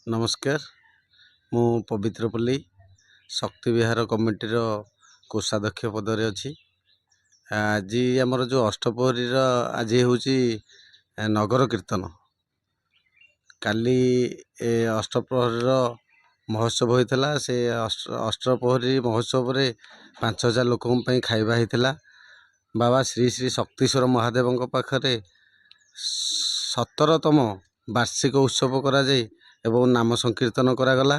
नमस्कार मु पवित्रपल्ली शक्ति विहार कमिटीर कोषाध्यक्ष पदरे अच्छी। आज आमर जो अष्टप्रहरी आज हूँ नगर कीर्तन। काली अष्टप्रहरी महोत्सव होता से अष्टप्रहरी महोत्सव रे 5000 लोकों खाଇବା होता। बाबा श्री श्री शक्तिश्वर महादेव पाखरे 17तम वार्षिक उत्सव करा जाए एवं नाम संकीर्तन करागला।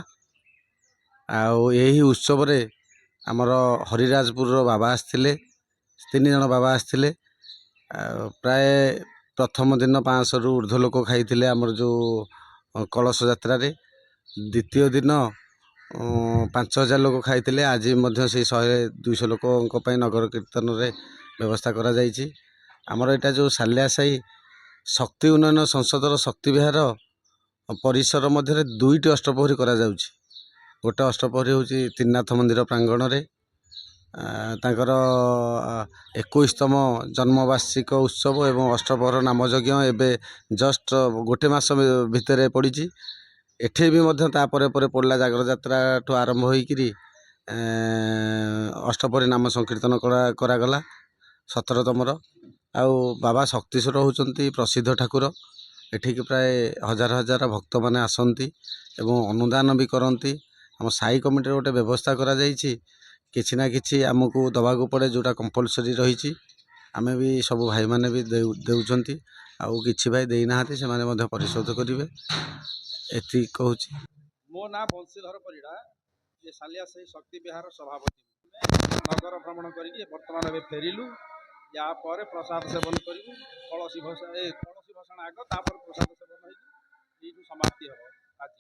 यही उत्सव रे आमर हरिराजपुर बाबा आसते 3 जन बाबा आसते। प्राय प्रथम दिन 500 रु ऊर्ध्व लोक खाई आमर जो कलश यात्रा रे। द्वितीय दिन 5000 लोक खाई। आज से 100-200 लोक नगर कीर्तन रे व्यवस्था करा जाइछि। आमर एटा जो सालिया साही शक्ति उन्नयन संसदर शक्ति विहार परिसर मध्य 2टी अष्टप्रहरी करा जाउछि। गोटे अष्टप्रहरी हूँ त्रिनाथ मंदिर प्रांगण रे तांकर 21तम जन्मवार्षिक उत्सव एवं अष्टप्रहर नामयज्ञ एवं जस्ट गोटे मास भितर पड़ी। एठे भी मध्य तापर पड़ा जागर यात्रा ठू आरंभ होइकिरी अष्टप्रहरी नाम संकीर्तन करागला 17तमर। आउ बाबा शक्तिश्वर होउचंती प्रसिद्ध ठाकुर। एठिक प्राय हजार हजार भक्त माने आसंती एवं अनुदान भी करती। आम साई कमिटी गोटे व्यवस्था करा जाइछि किछि ना किछि आमको दबाकू पड़े जोटा कंपलसरी रही। आमे भी सब भाई माने भी देउचंती आउ किछि भाई देई नाहाती से माने मध्य परिशोध करिवे एति कहूछि। मो ना बंशीधर परिड़ा ये सालिया से शक्ति विहार सभापति नगर भ्रमण करिके वर्तमान ए फेरिलु। या पर प्रसाद सेवन करू कलसी भसाण आग तापर प्रसाद सेवन होई समाप्ति हम आज।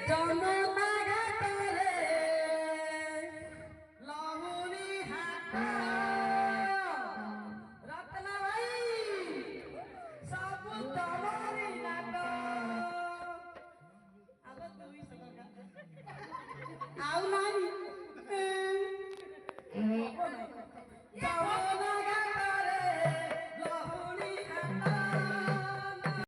Don't know.